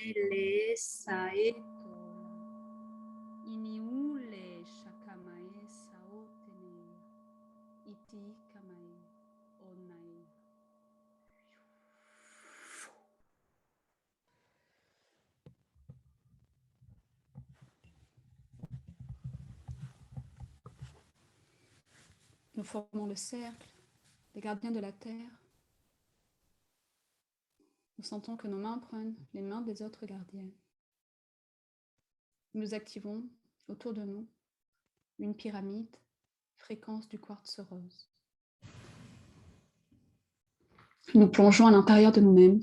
le saeto. Iniule shakamae saotene. Iti kamae onae. Nous formons le cercle des gardiens de la terre. Nous sentons que nos mains prennent les mains des autres gardiens. Nous activons autour de nous une pyramide, fréquence du quartz rose. Nous plongeons à l'intérieur de nous-mêmes,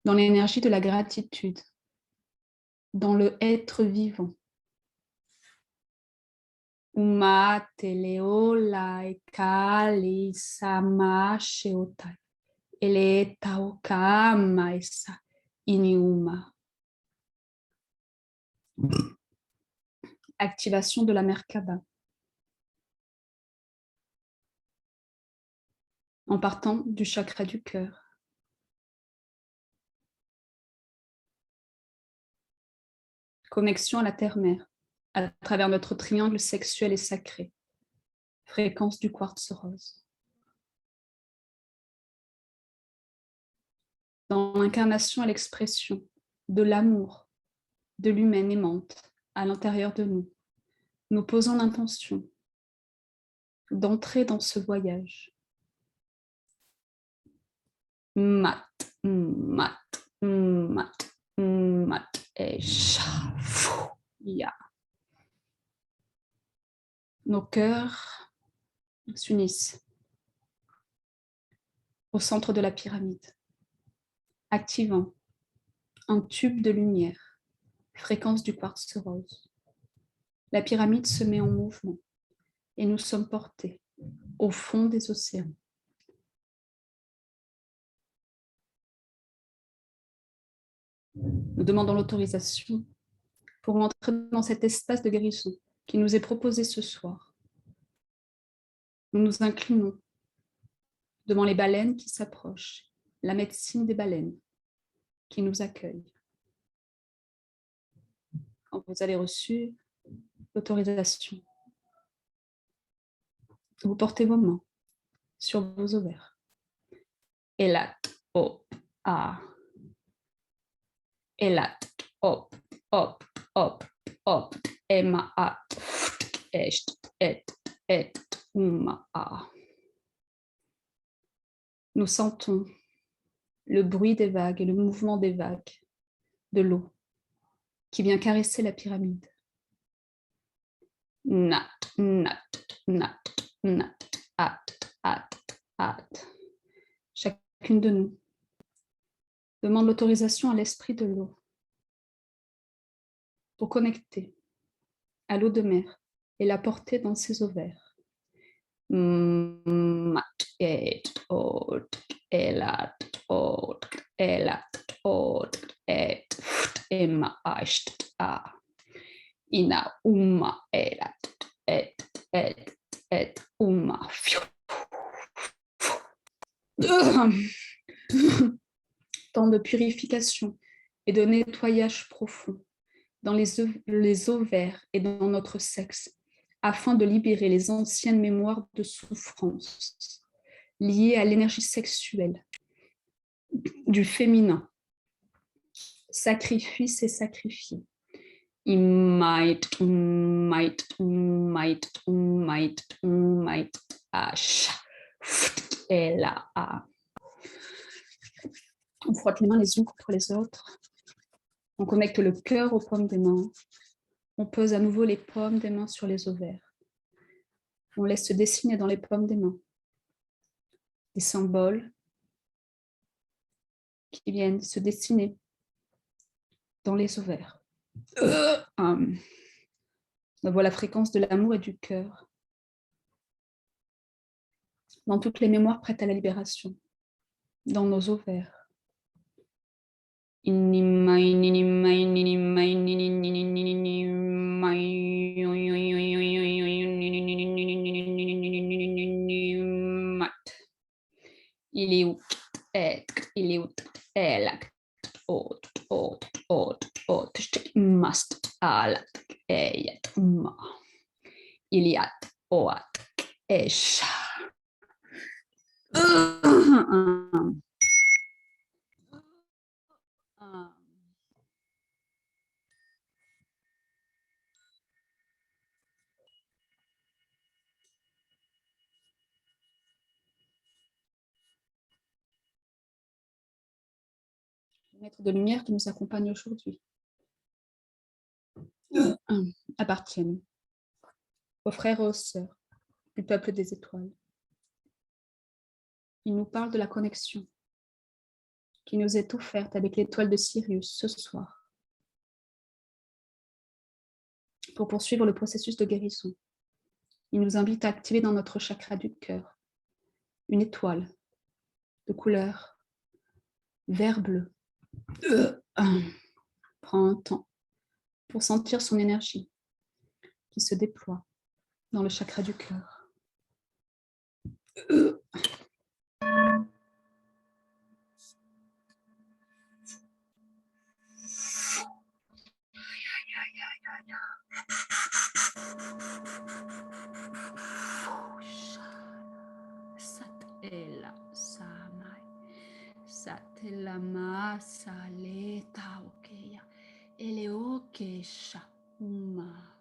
dans l'énergie de la gratitude, dans le être vivant. Uma teleola ekali sama sheotai. Ele taoka maesa iniuma. Activation de la Merkaba. En partant du chakra du cœur. Connexion à la terre-mère, à travers notre triangle sexuel et sacré. Fréquence du quartz rose. Dans l'incarnation et l'expression de l'amour, de l'humaine aimante à l'intérieur de nous, nous posons l'intention d'entrer dans ce voyage. Mat, mat, mat, mat, et ya. Nos cœurs s'unissent au centre de la pyramide, activant un tube de lumière, fréquence du quartz rose. La pyramide se met en mouvement et nous sommes portés au fond des océans. Nous demandons l'autorisation pour entrer dans cet espace de guérison qui nous est proposé ce soir. Nous nous inclinons devant les baleines qui s'approchent, la médecine des baleines qui nous accueille. Quand vous avez reçu l'autorisation, vous portez vos mains sur vos ovaires. Elat, hop, ah. Elat, hop, hop, hop, hop. Ema, a, est, et, uma, a. Nous sentons le bruit des vagues et le mouvement des vagues de l'eau qui vient caresser la pyramide. Nat, nat, nat, nat, at, at, at. Chacune de nous demande l'autorisation à l'esprit de l'eau pour connecter à l'eau de mer et la porter dans ses ovaires. Mat, et, ot, elat, ot, elat, ot, et, ema, asht, a. Ina, uma, elat, et, uma. Temps de purification et de nettoyage profond dans les ovaires et dans notre sexe, afin de libérer les anciennes mémoires de souffrance liées à l'énergie sexuelle du féminin. Sacrifice et sacrifié. Might, ash, et là, on frotte les mains les unes contre les autres. On connecte le cœur aux paumes des mains. On pose à nouveau les paumes des mains sur les ovaires. On laisse se dessiner dans les paumes des mains des symboles qui viennent se dessiner dans les ovaires. On voit la fréquence de l'amour et du cœur dans toutes les mémoires prêtes à la libération, dans nos ovaires. Il est où? Il est où? Elle. Autre. mast, alat, eyat, ma, iliat, oat, esha. Maître de lumière qui nous accompagne aujourd'hui appartiennent aux frères et aux sœurs du peuple des étoiles. Il nous parle de la connexion qui nous est offerte avec l'étoile de Sirius ce soir pour poursuivre le processus de guérison. Il nous invite à activer dans notre chakra du cœur une étoile de couleur vert-bleu. Prends un temps pour sentir son énergie qui se déploie dans le chakra du cœur. Satela samai, satela masaleta okeya, eleokesha uma.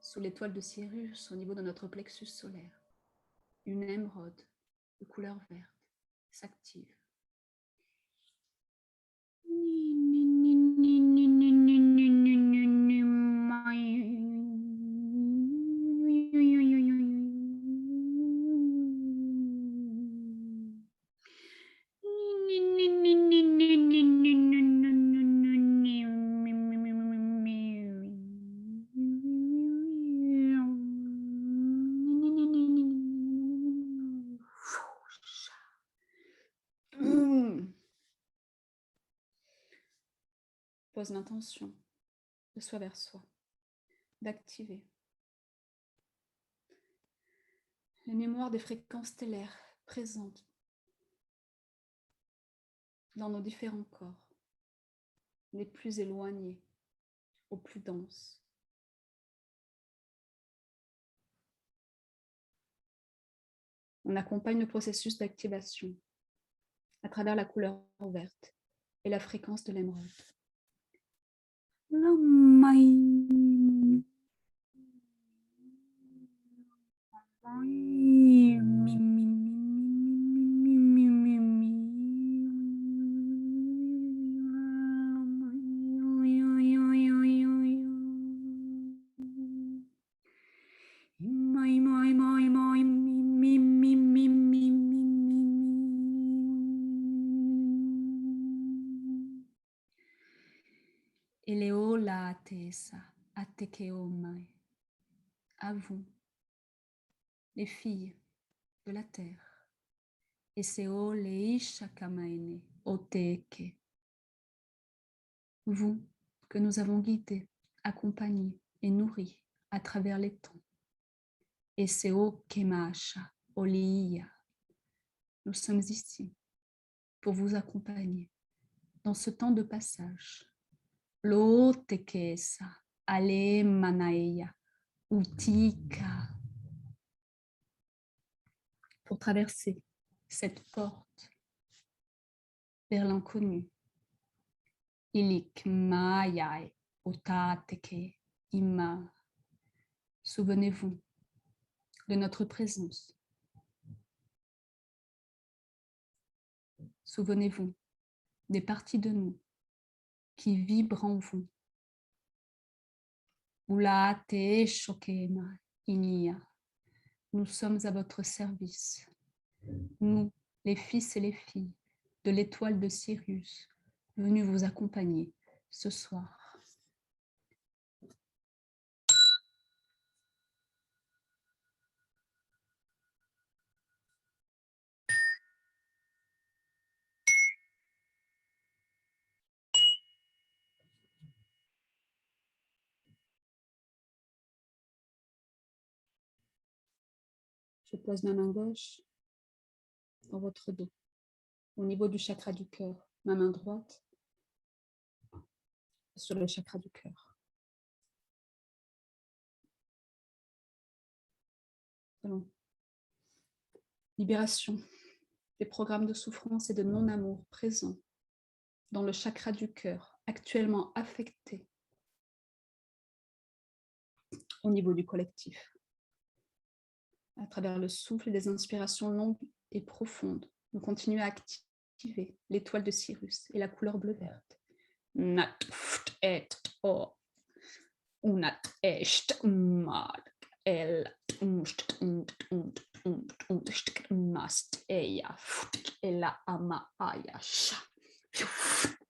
Sous l'étoile de Sirius, au niveau de notre plexus solaire, une émeraude de couleur verte s'active. Pose l'intention de soi vers soi, d'activer les mémoires des fréquences stellaires présentes dans nos différents corps, les plus éloignés aux plus denses. On accompagne le processus d'activation à travers la couleur verte et la fréquence de l'émeraude. Eleola atesa atekeomai. À vous, les filles de la terre. Eseo leisha kamaene oteke. Vous que nous avons guidés, accompagnés et nourris à travers les temps. Eseo kemasha oliya. Nous sommes ici pour vous accompagner dans ce temps de passage. Lo tekesa ale manaeya utika. Pour traverser cette porte vers l'inconnu. Ilik mayai otateke ima. Souvenez-vous de notre présence. Souvenez-vous des parties de nous qui vibrent en vous. Ulate shokema inia. Nous sommes à votre service. Nous, les fils et les filles de l'étoile de Sirius, venus vous accompagner ce soir. Je pose ma main gauche dans votre dos, au niveau du chakra du cœur. Ma main droite sur le chakra du cœur. Libération des programmes de souffrance et de non-amour présents dans le chakra du cœur, actuellement affecté au niveau du collectif. À travers le souffle et des inspirations longues et profondes, nous continuons à activer l'étoile de Cyrus et la couleur bleu-verte. Nat et o unat est mal el mast eya ela ama aya sha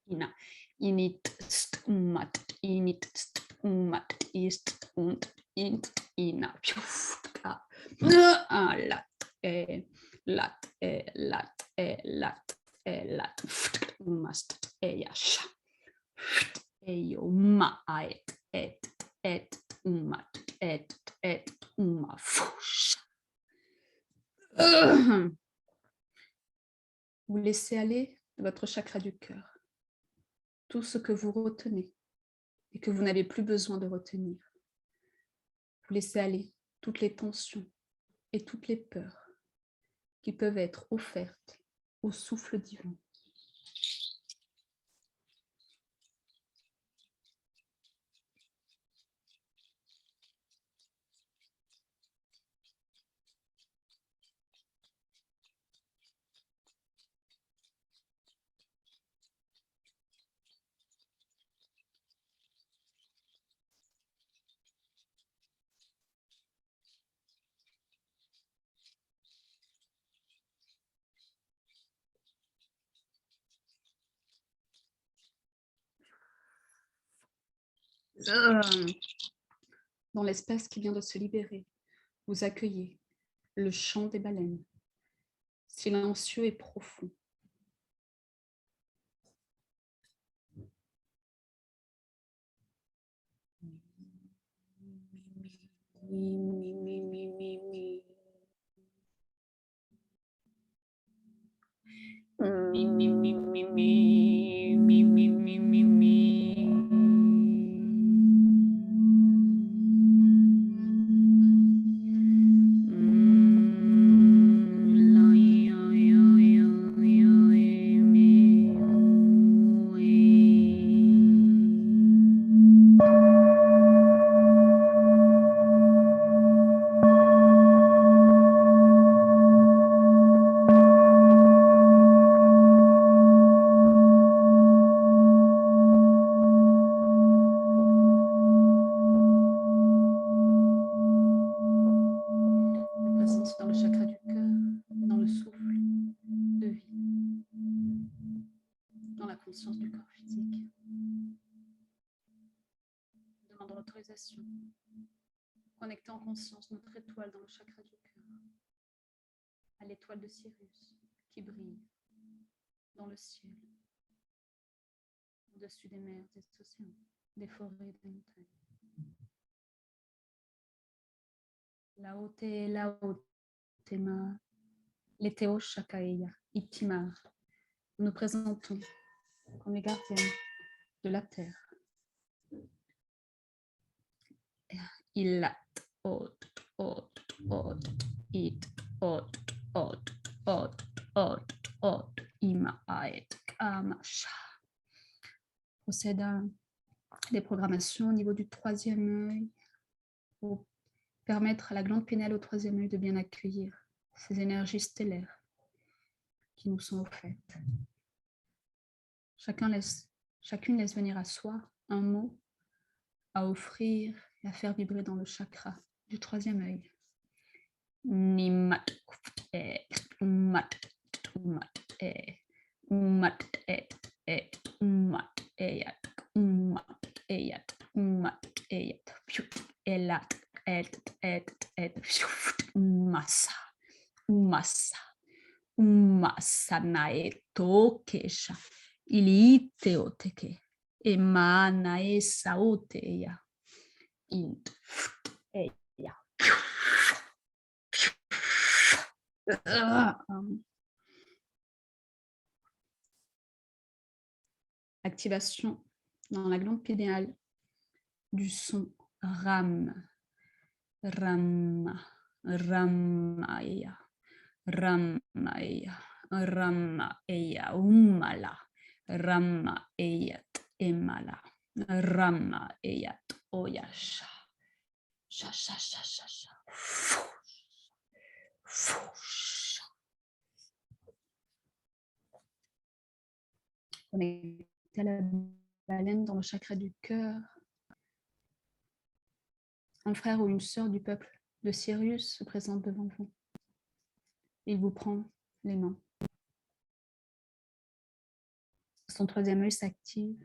ina init mat init mat ist und int ina lat lat mast eya sha eyo ma et mat et ma fush. Vous laissez aller de votre chakra du cœur tout ce que vous retenez et que vous n'avez plus besoin de retenir. Vous laissez aller toutes les tensions et toutes les peurs qui peuvent être offertes au souffle divin. Dans l'espace qui vient de se libérer, vous accueillez le chant des baleines, silencieux et profond. Dans le chakra du cœur, dans le souffle de vie, dans la conscience du corps physique. Demandons l'autorisation. Connectons en conscience notre étoile dans le chakra du cœur, à l'étoile de Cyrus qui brille dans le ciel, au-dessus des mers, des océans, des forêts, des montagnes. Laote tema, leteo shakaeya, itimar. Nous nous présentons comme les gardiennes de la terre. Illat, ot, it, ima, aet, kamasha. Procède à des programmations au niveau du troisième œil pour permettre à la glande pénale au troisième œil de bien accueillir ces énergies stellaires qui nous sont offertes. Chacune laisse venir à soi un mot à offrir et à faire vibrer dans le chakra du troisième œil. Nimat umat umat umat umat eyat umat eyat umat eyat elat et massa massa naeto kesha iliteo teke emana esa oteya int eya. Activation dans la glande pinéale du son Ram, Ram, Ramaya, Ramaya, Ramaya, Umala, Ramayat, Emala, Ramayat, Oyasha, Sha, sha, sha, sha, sha. Connectez à la baleine dans le chakra du cœur. Un frère ou une sœur du peuple de Sirius se présente devant vous. Il vous prend les mains. Son troisième œil s'active.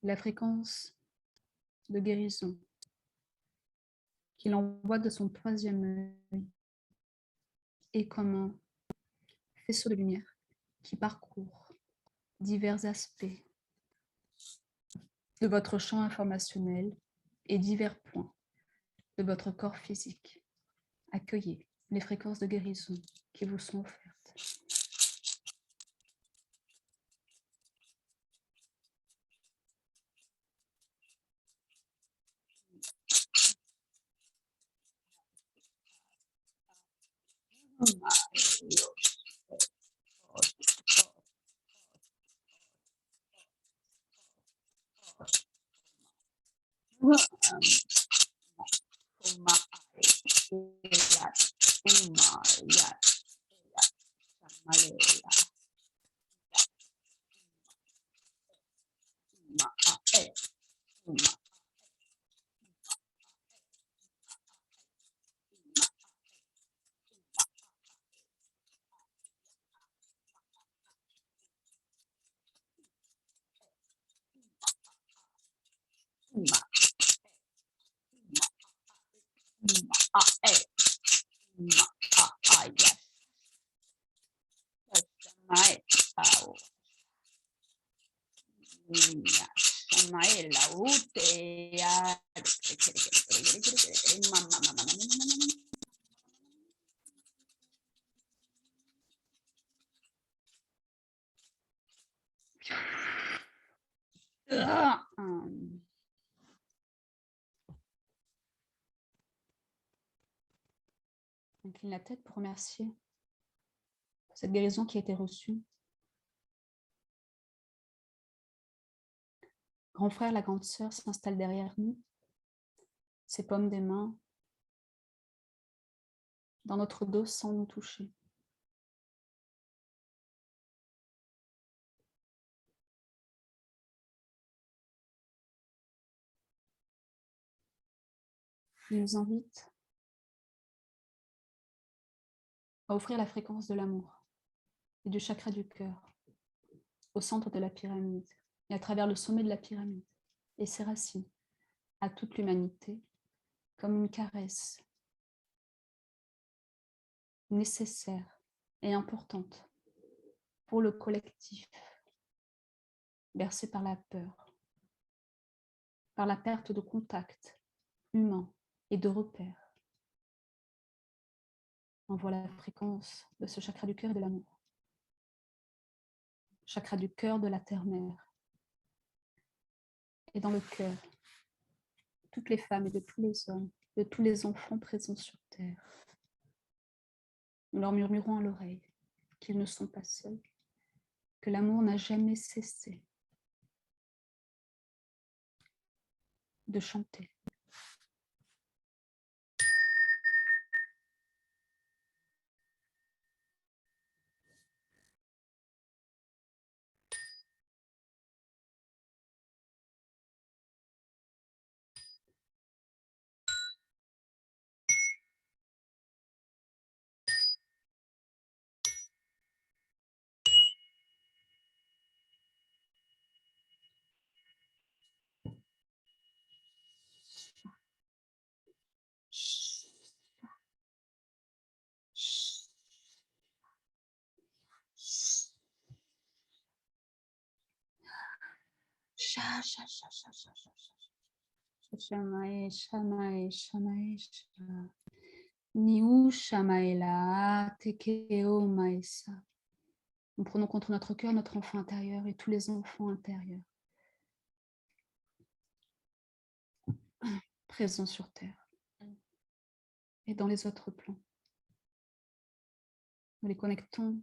La fréquence de guérison qu'il envoie de son troisième œil est comme un faisceau de lumière qui parcourt divers aspects de votre champ informationnel et divers points de votre corps physique. Accueillez les fréquences de guérison qui vous sont offertes. Incline la tête pour remercier cette guérison qui a été reçue. Grand frère, la grande sœur s'installe derrière nous, ses paumes des mains dans notre dos sans nous toucher. Il nous invite à offrir la fréquence de l'amour et du chakra du cœur au centre de la pyramide et à travers le sommet de la pyramide et ses racines à toute l'humanité comme une caresse nécessaire et importante pour le collectif, bercé par la peur, par la perte de contact humain et de repères. Envoie la fréquence de ce chakra du cœur et de l'amour. Chakra du cœur de la terre-mère. Et dans le cœur, toutes les femmes et de tous les hommes, de tous les enfants présents sur terre. Nous leur murmurons à l'oreille qu'ils ne sont pas seuls, que l'amour n'a jamais cessé de chanter. Shamae, Shamae, Shamae, Niu Shamaela, Tekeo Maesa. Nous prenons contre notre cœur notre enfant intérieur et tous les enfants intérieurs présent sur Terre et dans les autres plans. Nous les connectons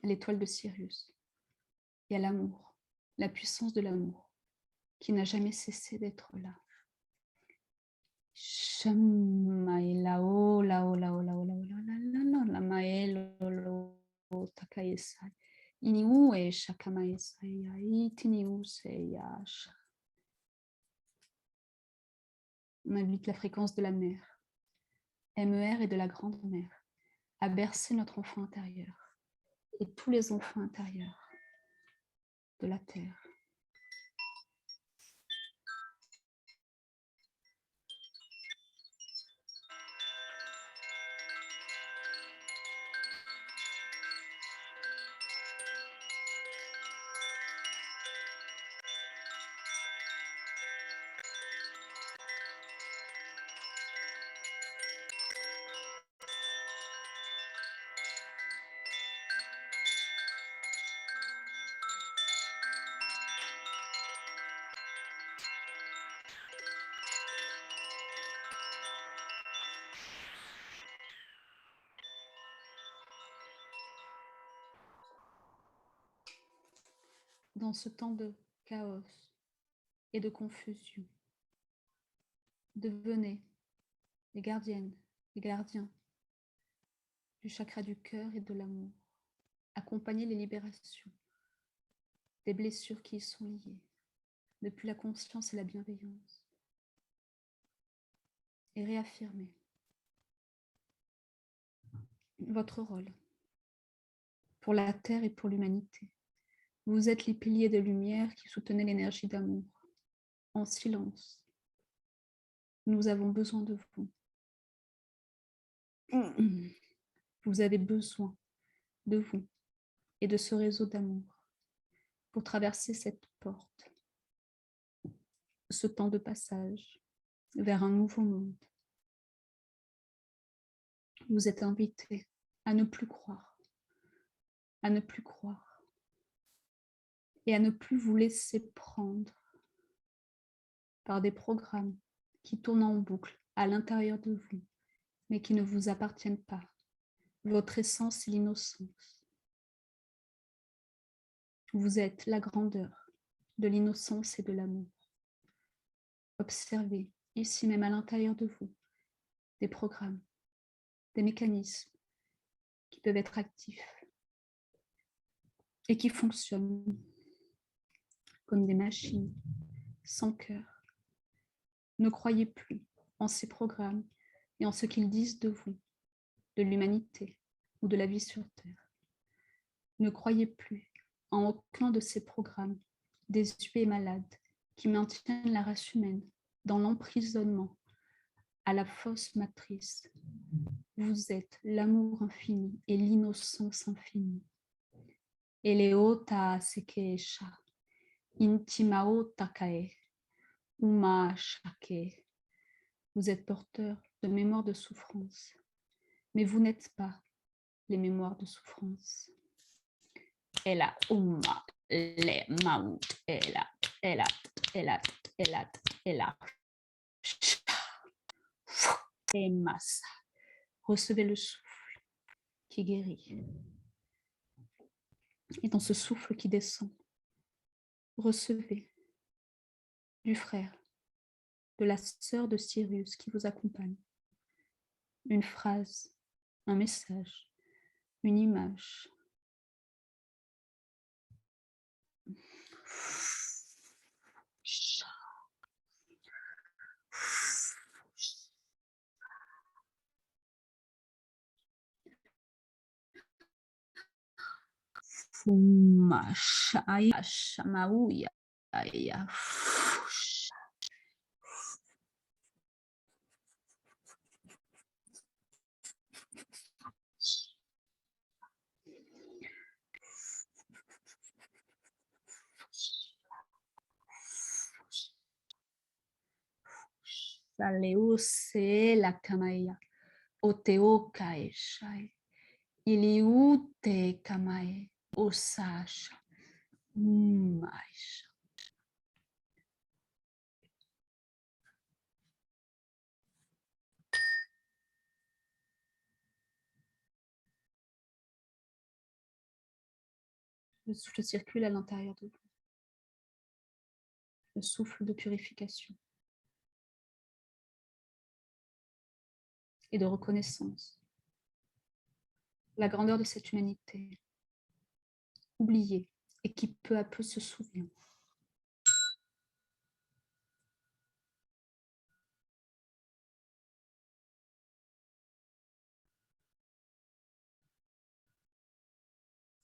à l'étoile de Sirius et à l'amour, la puissance de l'amour qui n'a jamais cessé d'être là. Shamaelao, lao, lao, lao, lao, lao, la maelo, takaesai. Iniu e shakamaesai, itiniu seya. On invite la fréquence de la mère, MER et de la grande mère, à bercer notre enfant intérieur et tous les enfants intérieurs de la terre. Dans ce temps de chaos et de confusion, devenez les gardiennes, les gardiens du chakra du cœur et de l'amour. Accompagnez les libérations des blessures qui y sont liées, depuis la conscience et la bienveillance. Et réaffirmez votre rôle pour la Terre et pour l'humanité. Vous êtes les piliers de lumière qui soutenaient l'énergie d'amour. En silence, nous avons besoin de vous. Vous avez besoin de vous et de ce réseau d'amour pour traverser cette porte, ce temps de passage vers un nouveau monde. Vous êtes invités à ne plus croire, à ne plus croire et à ne plus vous laisser prendre par des programmes qui tournent en boucle à l'intérieur de vous, mais qui ne vous appartiennent pas. Votre essence est l'innocence. Vous êtes la grandeur de l'innocence et de l'amour. Observez, ici même à l'intérieur de vous, des programmes, des mécanismes qui peuvent être actifs et qui fonctionnent comme des machines sans cœur. Ne croyez plus en ces programmes et en ce qu'ils disent de vous, de l'humanité ou de la vie sur Terre. Ne croyez plus en aucun de ces programmes désuets et malades qui maintiennent la race humaine dans l'emprisonnement à la fausse matrice. Vous êtes l'amour infini et l'innocence infinie. Eleota sekesha, intimao takae, uma shake. Vous êtes porteur de mémoires de souffrance, mais vous n'êtes pas les mémoires de souffrance. Ela uma le maut ela ela ela ela ela et massa. Recevez le souffle qui guérit. Et dans ce souffle qui descend, recevez du frère, de la sœur de Sirius qui vous accompagne. Une phrase, un message, une image. Fumashaya shamauya ya. Saleuse la kamaya. Oteo kaeshai. Iliute kamae. Osasha. Maisha. Le souffle circule à l'intérieur de vous. Le souffle de purification et de reconnaissance. La grandeur de cette humanité, oubliée et qui peu à peu se souvient.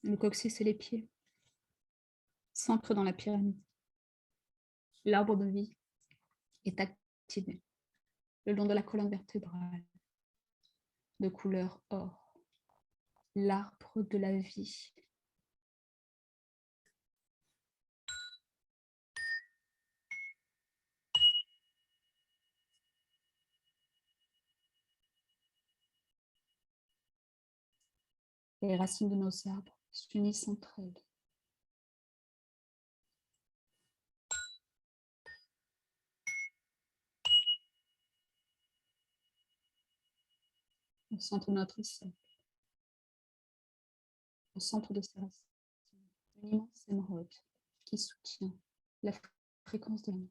Le coccyx et les pieds s'ancrent dans la pyramide. L'arbre de vie est activé le long de la colonne vertébrale de couleur or. L'arbre de la vie. Les racines de nos arbres s'unissent entre elles. Au centre de notre cercle, au centre de ces racines, une immense émeraude qui soutient la fréquence de l'amour.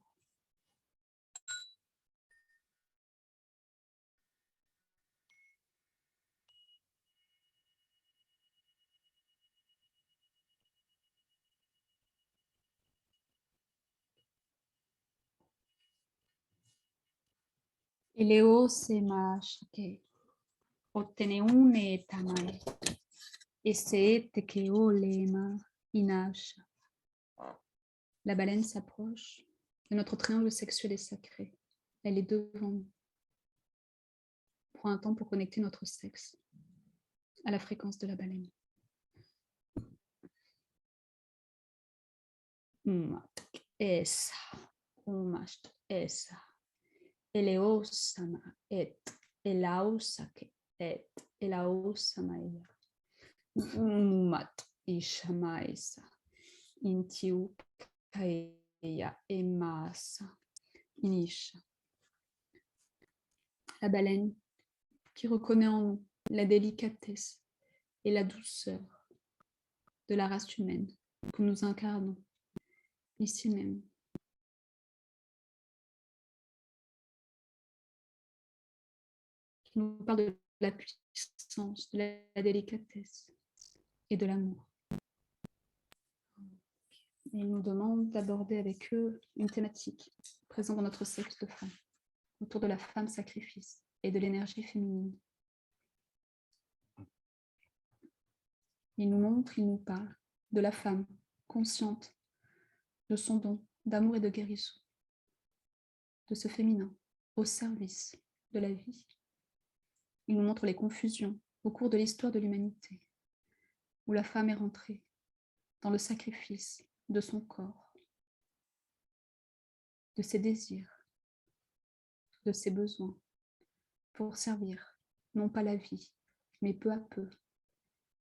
Eleo se ma shake, oteneune tamae, ese te keo lema inasha. La baleine s'approche de notre triangle sexuel et sacré. Elle est devant nous. Prends un temps pour connecter notre sexe à la fréquence de la baleine. Esa, umast esa, eleosama et elausake et elaosamaia, umat ishamaisa, intiu kaeya emasa, inisha. La baleine qui reconnaît en nous la délicatesse et la douceur de la race humaine que nous incarnons ici même. Qui nous parle de la puissance, de la délicatesse et de l'amour. Et ils nous demandent d'aborder avec eux une thématique présente dans notre sexe de femme, autour de la femme sacrifice et de l'énergie féminine. Ils nous montrent, ils nous parlent de la femme consciente de son don d'amour et de guérison, de ce féminin au service de la vie. Ils nous montrent les confusions au cours de l'histoire de l'humanité, où la femme est rentrée dans le sacrifice de son corps, de ses désirs, de ses besoins, pour servir non pas la vie, mais peu à peu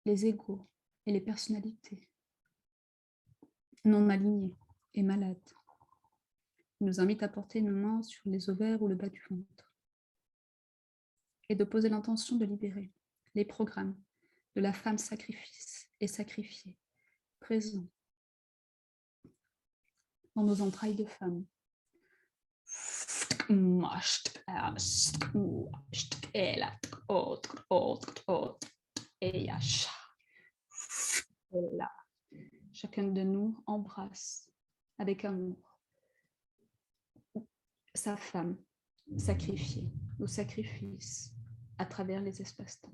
les égos et les personnalités non alignées et malades. Il nous invite à porter nos mains sur les ovaires ou le bas du ventre et de poser l'intention de libérer les programmes de la femme sacrifice et sacrifiée présents dans nos entrailles de femme. Chacun de nous embrasse avec amour sa femme sacrifiée au sacrifice à travers les espaces-temps.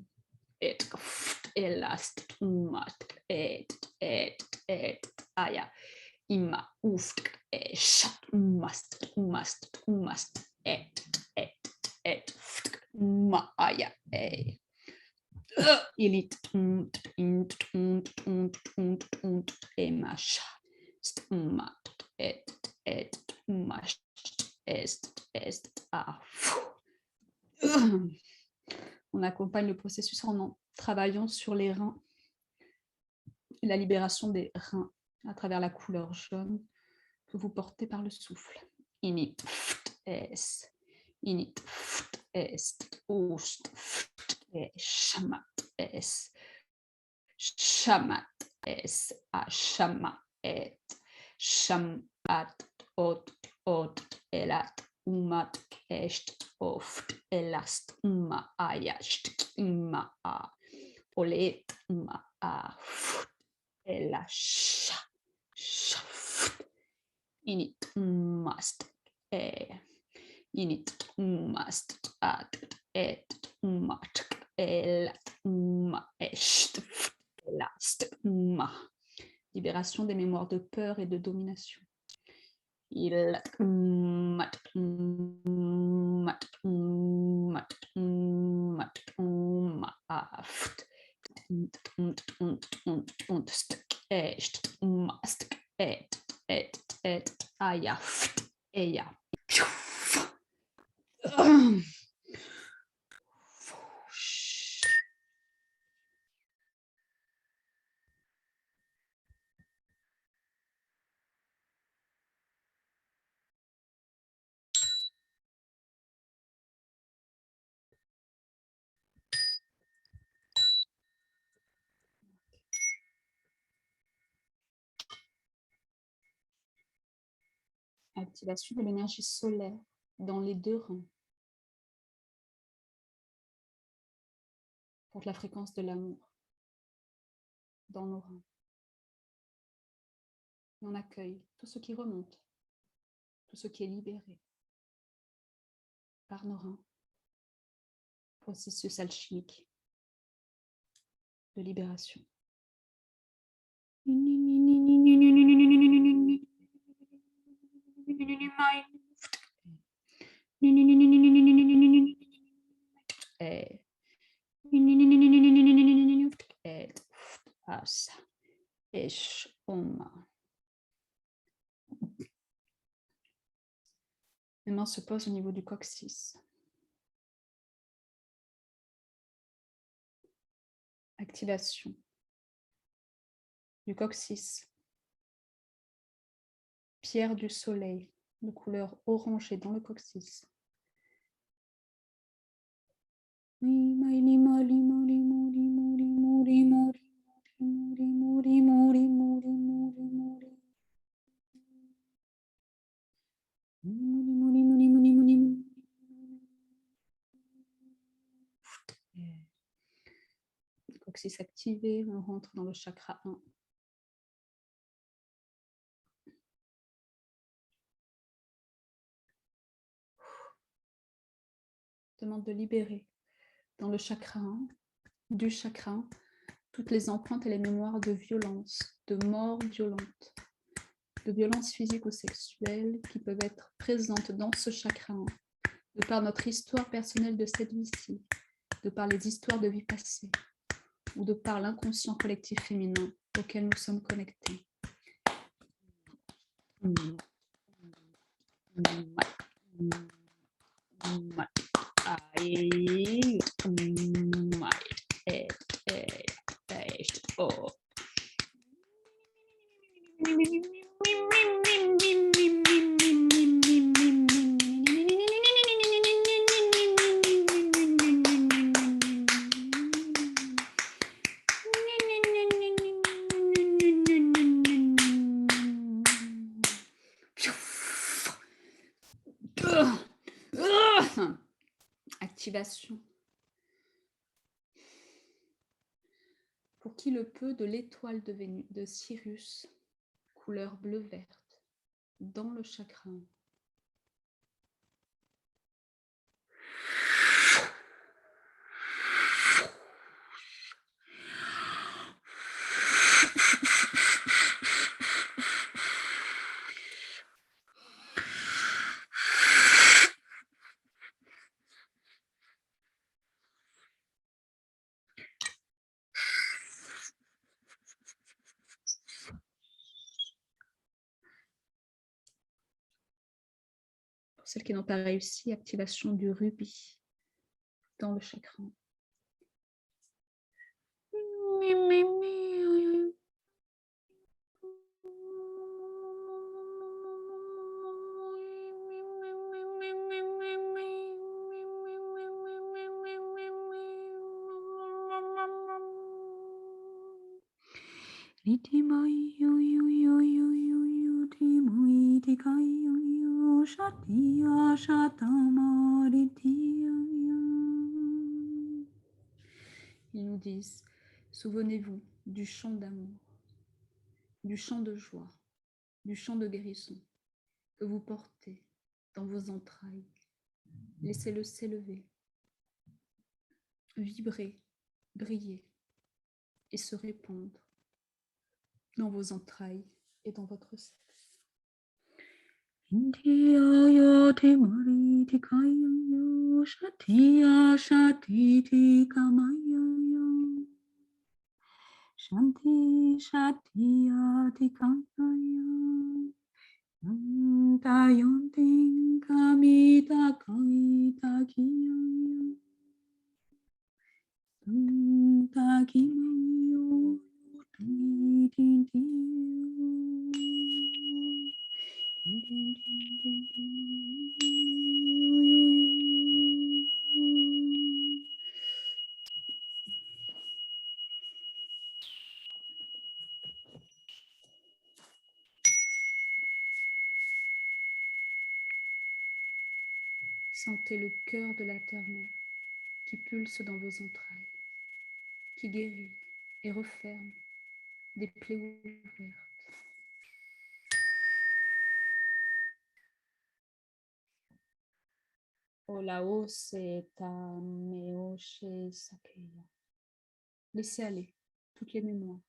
Ima uft shat must et maaya ilit emasha stmat et mash est on accompagne le processus en travaillant sur les reins et la libération des reins à travers la couleur jaune que vous portez par le souffle. Init es, init est, oust shamat es, shamat es ashama et sham at ot elat umat est oft elast ayast a olet a elash init must init must at et mat elat est elast libération des mémoires de peur et de domination. Il activation de l'énergie solaire dans les 2 reins pour la fréquence de l'amour dans nos reins. Et on accueille tout ce qui remonte, tout ce qui est libéré par nos reins. Processus alchimique de libération. Les mains se posent au niveau du coccyx. Activation du coccyx. Pierre du soleil de couleur orangée dans le coccyx. Le coccyx activé, on rentre dans le chakra 1. Demande de libérer dans le chakra 1, du chakra 1, toutes les empreintes et les mémoires de violence, de mort violente, de violence physique ou sexuelle qui peuvent être présentes dans ce chakra 1, de par notre histoire personnelle de cette vie-ci, de par les histoires de vie passée, ou de par l'inconscient collectif féminin auquel nous sommes connectés. Activation. Pour qui le peut de l'étoile de Vénus, de Sirius, couleur bleu-verte, dans le chakra. Pour celles qui n'ont pas réussi, activation du rubis dans le chakra. Ils nous disent, souvenez-vous du chant d'amour, du chant de joie, du chant de guérison que vous portez dans vos entrailles. Laissez-le s'élever, vibrer, briller et se répandre dans vos entrailles et dans votre sexe. Shanti Shatiya Tikaya Antayontin Kamita Kaita Kiyaya Takimayo Sentez le cœur de la terre-mère qui pulse dans vos entrailles, qui guérit et referme des plaies ouvertes. Laissez aller toutes les mémoires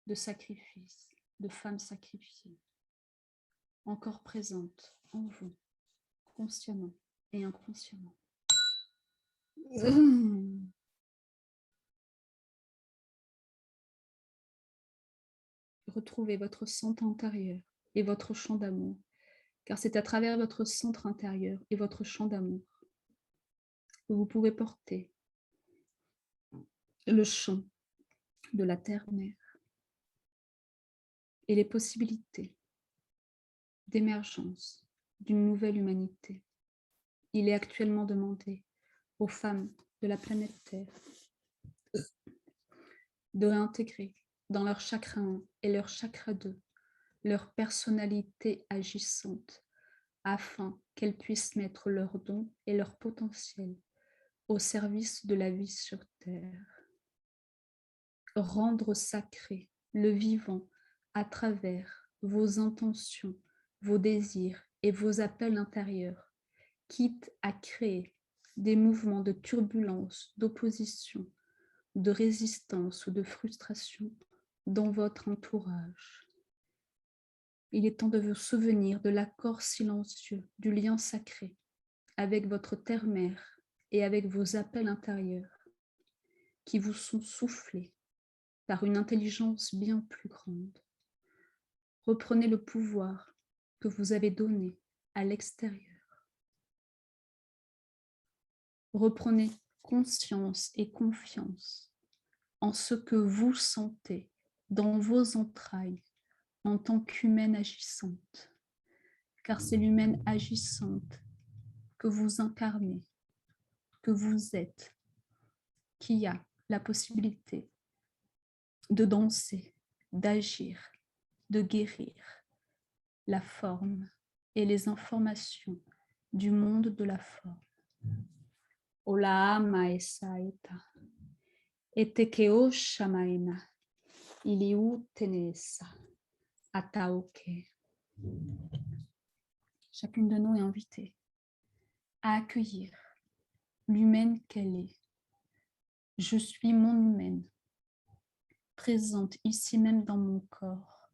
de sacrifices, de femmes sacrifiées, encore présentes en vous, consciemment et inconsciemment. Retrouvez votre centre intérieur et votre champ d'amour, car c'est à travers votre centre intérieur et votre champ d'amour que vous pouvez porter le chant de la terre-mère et les possibilités d'émergence d'une nouvelle humanité. Il est actuellement demandé aux femmes de la planète Terre de réintégrer dans leur chakra 1 et leur chakra 2 leur personnalité agissante afin qu'elles puissent mettre leurs dons et leur potentiel au service de la vie sur Terre. Rendre sacré le vivant à travers vos intentions, vos désirs et vos appels intérieurs, quitte à créer des mouvements de turbulence, d'opposition, de résistance ou de frustration dans votre entourage. Il est temps de vous souvenir de l'accord silencieux, du lien sacré avec votre terre-mère et avec vos appels intérieurs qui vous sont soufflés par une intelligence bien plus grande. Reprenez le pouvoir que vous avez donné à l'extérieur. Reprenez conscience et confiance en ce que vous sentez dans vos entrailles en tant qu'humaine agissante, car c'est l'humaine agissante que vous incarnez, que vous êtes, qui a la possibilité de danser, d'agir, de guérir la forme et les informations du monde de la forme. Ola maesaeta, etekeo shamaena, iliu tenesa, ataoke. Chacune de nous est invitée à accueillir l'humaine qu'elle est. Je suis mon humaine, présente ici même dans mon corps.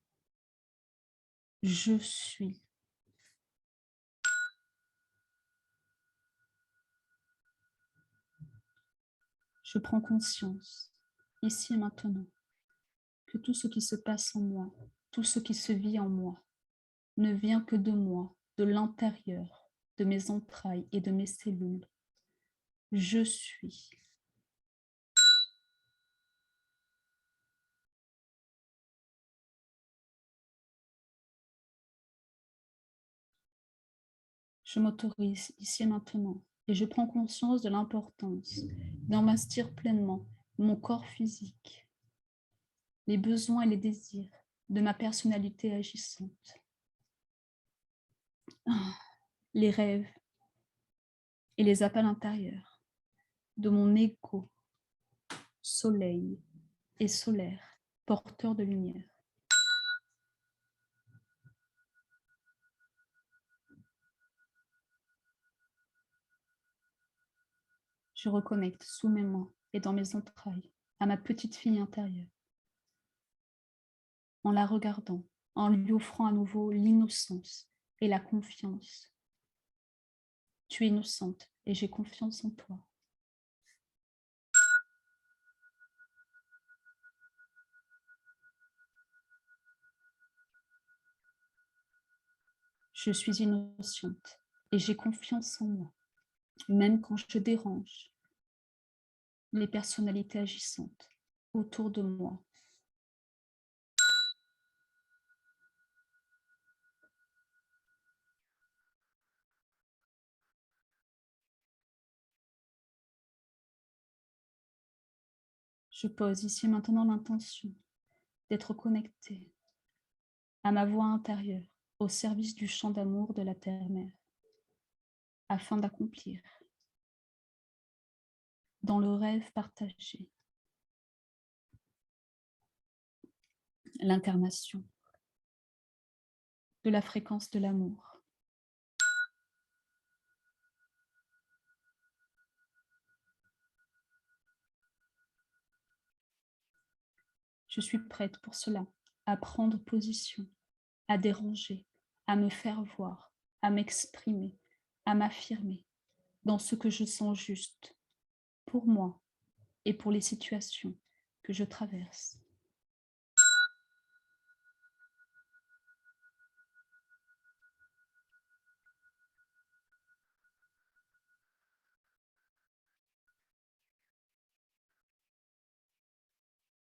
Je suis. Je prends conscience, ici et maintenant, que tout ce qui se passe en moi, tout ce qui se vit en moi, ne vient que de moi, de l'intérieur, de mes entrailles et de mes cellules. Je suis. Je m'autorise ici et maintenant et je prends conscience de l'importance d'investir pleinement mon corps physique, les besoins et les désirs de ma personnalité agissante, les rêves et les appels intérieurs de mon égo, soleil et solaire, porteur de lumière. Je reconnecte sous mes mains et dans mes entrailles à ma petite fille intérieure, en la regardant, en lui offrant à nouveau l'innocence et la confiance. Tu es innocente et j'ai confiance en toi. Je suis innocente et j'ai confiance en moi, même quand je dérange les personnalités agissantes autour de moi. Je pose ici et maintenant l'intention d'être connectée à ma voix intérieure au service du champ d'amour de la Terre-Mère, afin d'accomplir dans le rêve partagé l'incarnation de la fréquence de l'amour. Je suis prête pour cela, à prendre position, à déranger, à me faire voir, à m'exprimer, à m'affirmer dans ce que je sens juste pour moi et pour les situations que je traverse.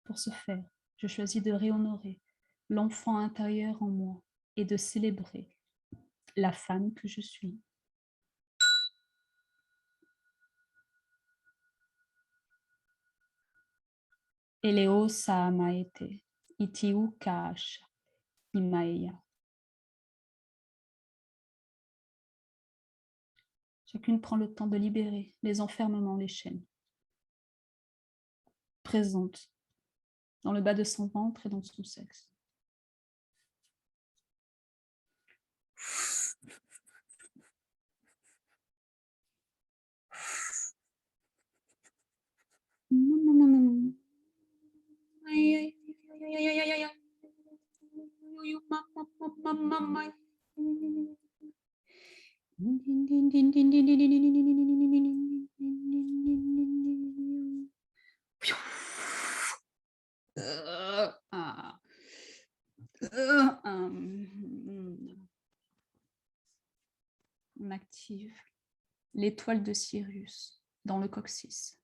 Pour ce faire, je choisis de réhonorer l'enfant intérieur en moi et de célébrer la femme que je suis. Eleo Saamaete, Itiu Kaasha, Imaeya. Chacune prend le temps de libérer les enfermements, les chaînes présentes dans le bas de son ventre et dans son sexe. On active l'étoile de Sirius dans le coccyx.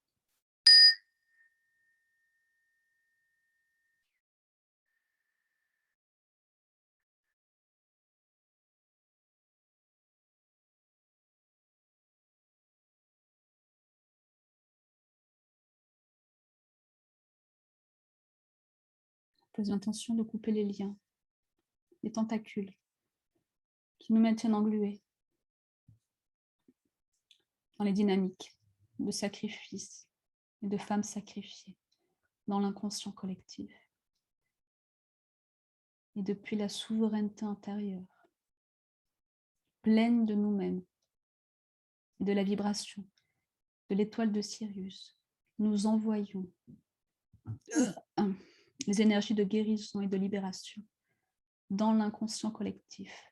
Pose l'intention de couper les liens, les tentacules qui nous maintiennent englués dans les dynamiques de sacrifice et de femmes sacrifiées dans l'inconscient collectif. Et depuis la souveraineté intérieure, pleine de nous-mêmes et de la vibration de l'étoile de Sirius, nous envoyons les énergies de guérison et de libération dans l'inconscient collectif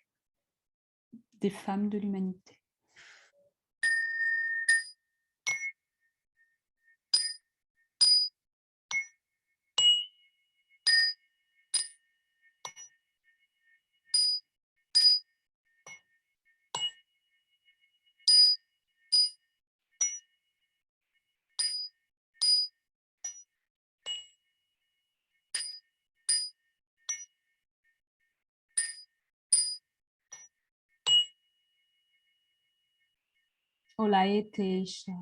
des femmes de l'humanité. Olaetesha,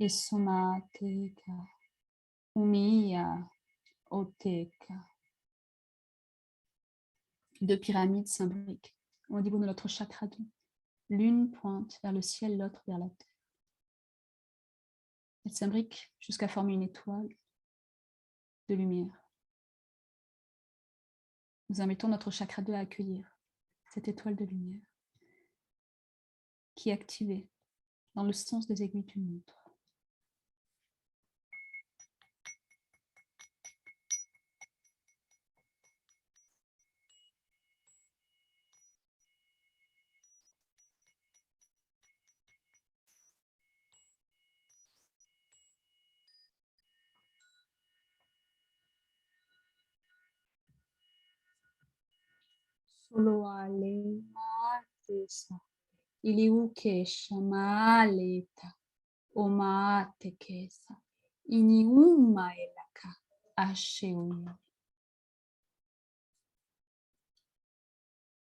Esomateka, Umiya, Oteka. 2 pyramides s'imbriquent au niveau de notre chakra 2. L'une pointe vers le ciel, l'autre vers la terre. Elles s'imbriquent jusqu'à former une étoile de lumière. Nous invitons notre chakra 2 à accueillir cette étoile de lumière qui est activée dans le sens des aiguilles d'une montre. Solo ale matesa, iliuke shamaleta, omate kesa, iniuma elaka, asheuya.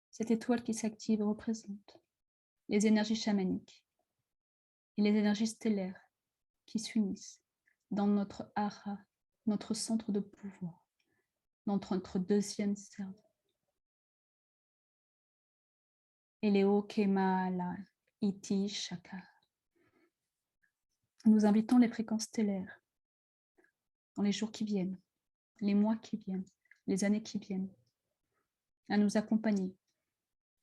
Cette étoile qui s'active représente les énergies chamaniques et les énergies stellaires qui s'unissent dans notre hara, notre centre de pouvoir, dans notre deuxième cerveau. Eleo Kemala Iti Shaka. Nous invitons les fréquences stellaires dans les jours qui viennent, les mois qui viennent, les années qui viennent, à nous accompagner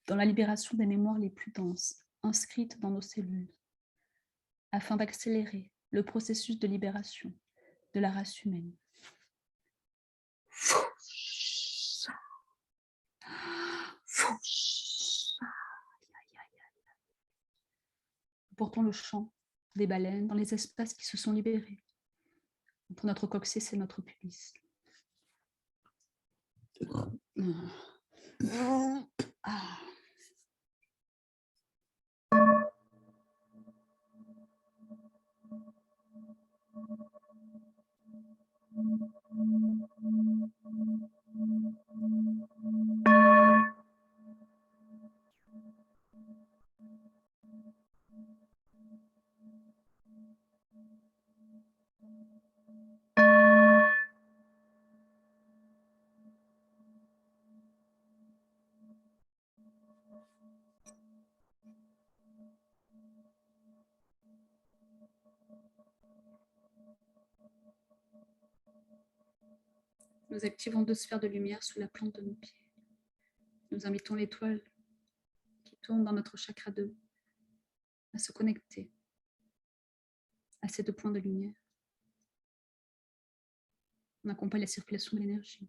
dans la libération des mémoires les plus denses inscrites dans nos cellules, afin d'accélérer le processus de libération de la race humaine. Portons le chant des baleines dans les espaces qui se sont libérés, entre notre coccyx et notre pubis. Nous activons 2 sphères de lumière sous la plante de nos pieds. Nous invitons l'étoile qui tourne dans notre chakra 2 à se connecter à ces 2 points de lumière. On accompagne la circulation de l'énergie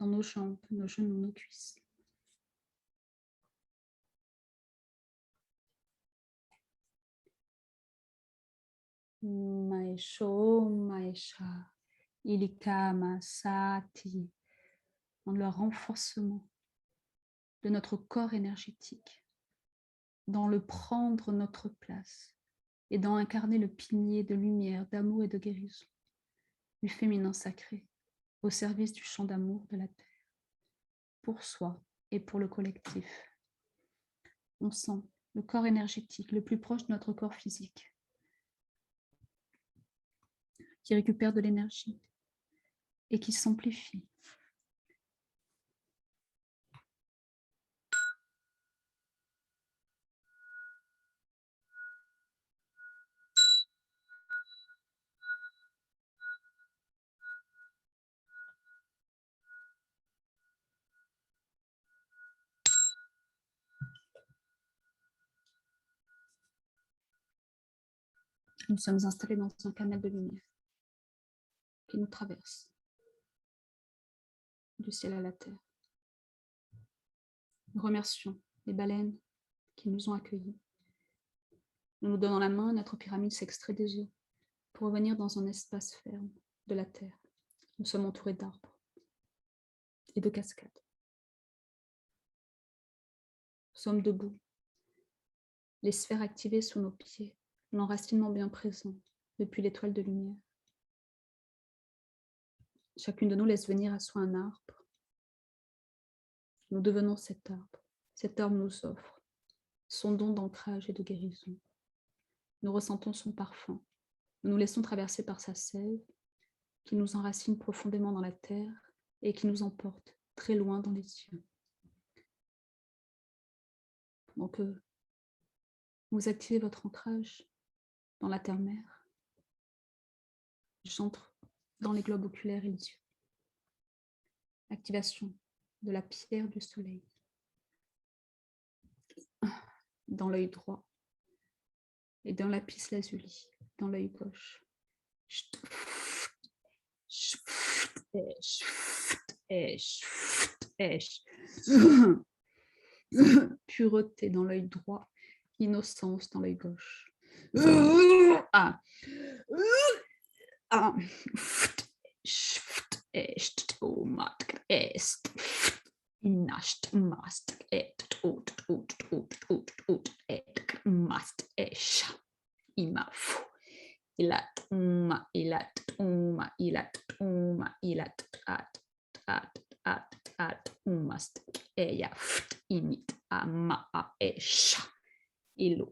dans nos jambes, nos genoux, nos cuisses. Maesho, Maesha, Ilikama, Sati, dans le renforcement de notre corps énergétique, dans le prendre notre place et dans incarner le pilier de lumière, d'amour et de guérison, du féminin sacré, au service du champ d'amour de la terre, pour soi et pour le collectif. On sent le corps énergétique le plus proche de notre corps physique, qui récupère de l'énergie et qui s'amplifie. Nous sommes installés dans un canal de lumière qui nous traverse du ciel à la terre. Nous remercions les baleines qui nous ont accueillis. Nous nous donnons la main, notre pyramide s'extrait des eaux pour revenir dans un espace ferme de la terre. Nous sommes entourés d'arbres et de cascades. Nous sommes debout, les sphères activées sous nos pieds, l'enracinement bien présent depuis l'étoile de lumière. Chacune de nous laisse venir à soi un arbre. Nous devenons cet arbre. Cet arbre nous offre son don d'ancrage et de guérison. Nous ressentons son parfum. Nous nous laissons traverser par sa sève qui nous enracinent profondément dans la terre et qui nous emportent très loin dans les cieux. Pendant que vous activez votre ancrage dans la terre-mère, j'entre dans les globes oculaires et les yeux. Activation de la pierre du soleil dans l'œil droit et dans lapis lazuli dans l'œil gauche. Pureté dans l'œil droit, innocence dans l'œil gauche. Ah. Ah. Inast mast mast imafu ilat at mast eya imit ama esha il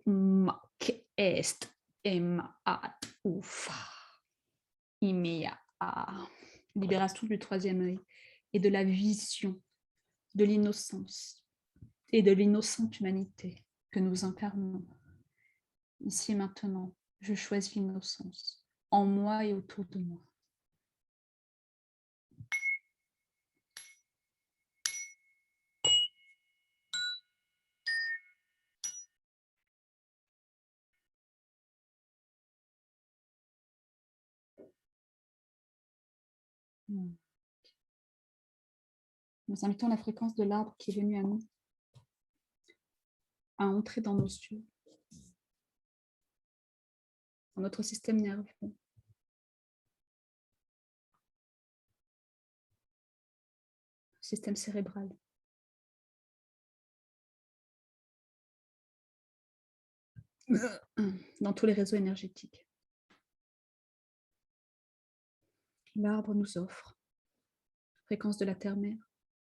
ke est ema at ufa imia. Libération du troisième œil et de la vision de l'innocence et de l'innocente humanité que nous incarnons. Ici et maintenant, je choisis l'innocence en moi et autour de moi. Nous invitons la fréquence de l'arbre qui est venu à nous à entrer dans nos yeux, dans notre système nerveux, système cérébral. Dans tous les réseaux énergétiques. L'arbre nous offre fréquence de la terre-mère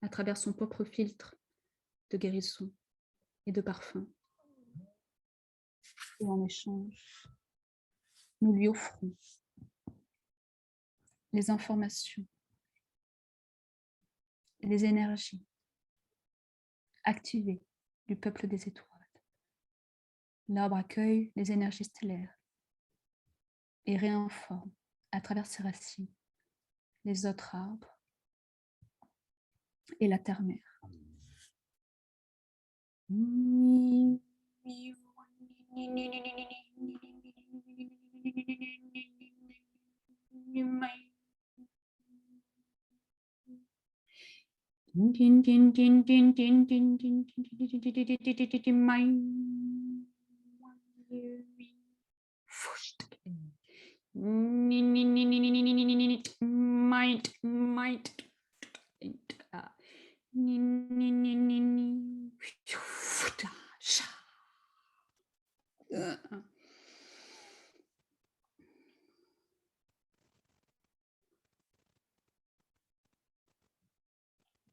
à travers son propre filtre de guérison et de parfum. Et en échange, nous lui offrons les informations, les énergies activées du peuple des étoiles. L'arbre accueille les énergies stellaires et réinforme à travers ses racines les autres arbres et la terre-mère.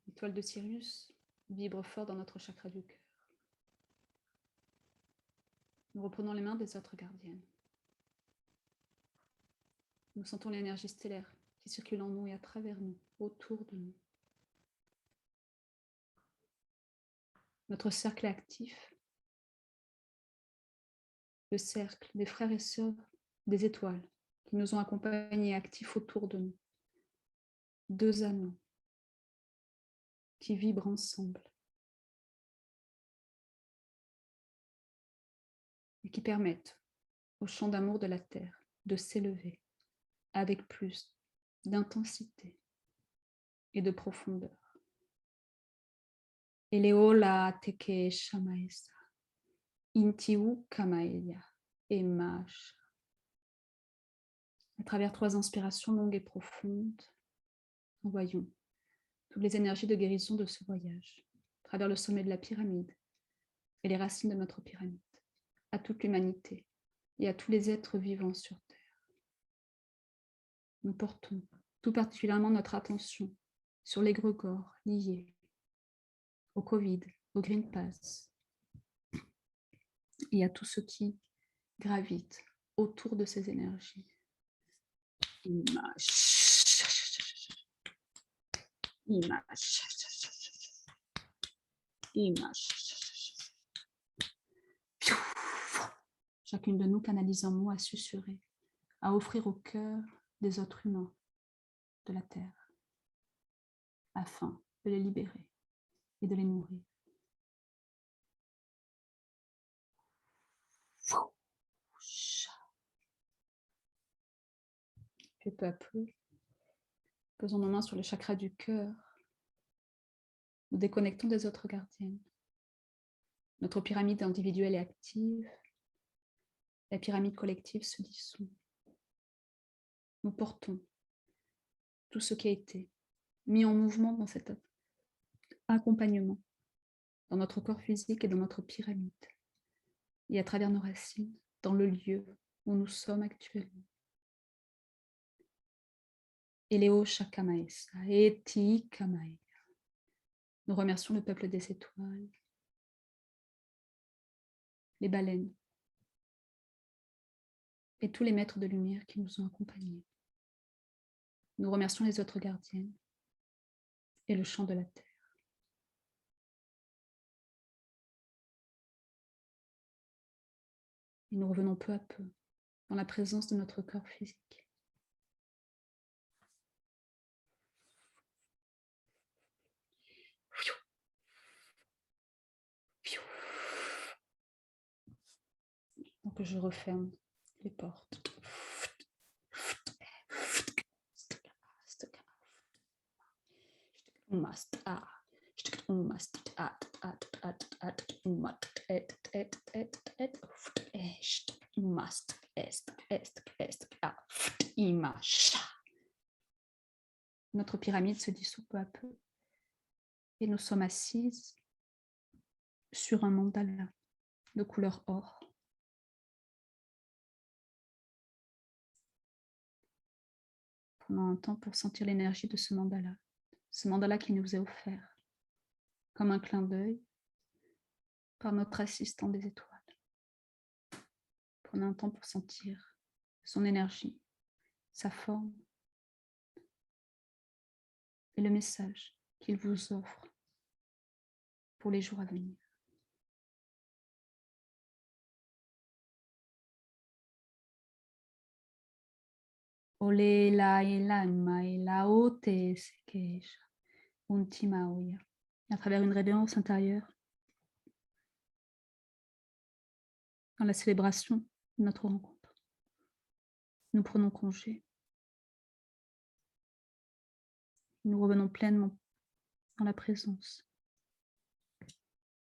L'étoile de Sirius vibre fort dans notre chakra du cœur. Nous reprenons les mains des autres gardiennes. Nous sentons l'énergie stellaire qui circule en nous et à travers nous, autour de nous. Notre cercle est actif. Le cercle des frères et sœurs des étoiles qui nous ont accompagnés actifs autour de nous. 2 anneaux qui vibrent ensemble et qui permettent au champ d'amour de la terre de s'élever avec plus d'intensité et de profondeur. Eleola teke shamaesa, intiu kamaeya, emash. À travers 3 inspirations longues et profondes, envoyons toutes les énergies de guérison de ce voyage, à travers le sommet de la pyramide et les racines de notre pyramide, à toute l'humanité et à tous les êtres vivants sur Terre. Nous portons tout particulièrement notre attention sur l'égrégore lié au Covid, au Green Pass et à tout ce qui gravite autour de ces énergies. Image. Image. Image. Chacune de nous canalise un mot à susurrer, à offrir au cœur des autres humains de la terre, afin de les libérer et de les nourrir. Puis peu à peu, posons nos mains sur le chakra du cœur. Nous déconnectons des autres gardiennes. Notre pyramide individuelle est active. La pyramide collective se dissout. Nous portons tout ce qui a été mis en mouvement dans cet accompagnement, dans notre corps physique et dans notre pyramide, et à travers nos racines, dans le lieu où nous sommes actuellement. Eleo Shakamaesa, Eti Kamae. Nous remercions le peuple des étoiles, les baleines et tous les maîtres de lumière qui nous ont accompagnés. Nous remercions les autres gardiennes et le chant de la terre. Et nous revenons peu à peu dans la présence de notre corps physique. Donc je referme les portes. Notre pyramide se dissout peu à peu et nous sommes assises sur un mandala de couleur or. Prenons un temps pour sentir l'énergie de ce mandala qui nous est offert comme un clin d'œil par notre assistant des étoiles. Prenez un temps pour sentir son énergie, sa forme et le message qu'il vous offre pour les jours à venir. Ole la elama elaote sekeja untimaoya. À travers une révérence intérieure, dans la célébration de notre rencontre, nous prenons congé. Nous revenons pleinement dans la présence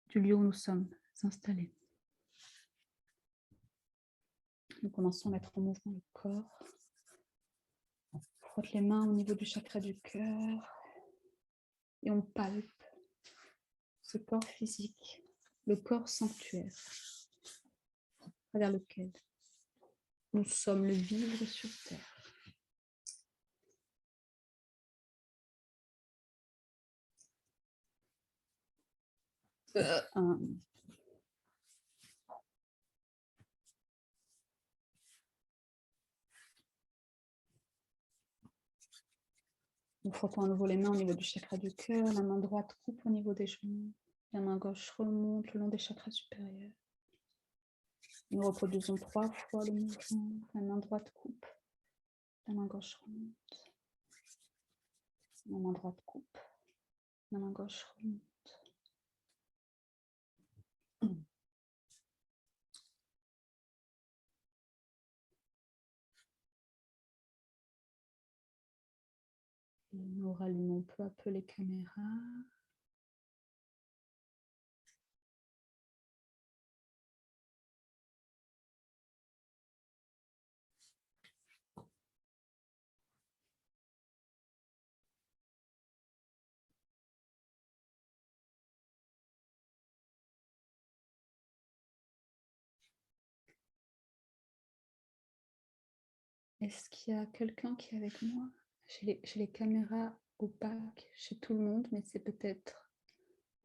du lieu où nous sommes installés. Nous commençons à mettre en mouvement le corps. On frotte les mains au niveau du chakra du cœur et on palpe ce corps physique, le corps sanctuaire, à travers lequel nous sommes le vivre sur terre. Nous frottons à nouveau les mains au niveau du chakra du cœur, la main droite coupe au niveau des genoux, la main gauche remonte le long des chakras supérieurs. Nous reproduisons 3 fois le mouvement, la main droite coupe, la main gauche remonte, la main droite coupe, la main gauche remonte. Et nous rallumons peu à peu les caméras. Est-ce qu'il y a quelqu'un qui est avec moi? J'ai les caméras opaques chez tout le monde, mais c'est peut-être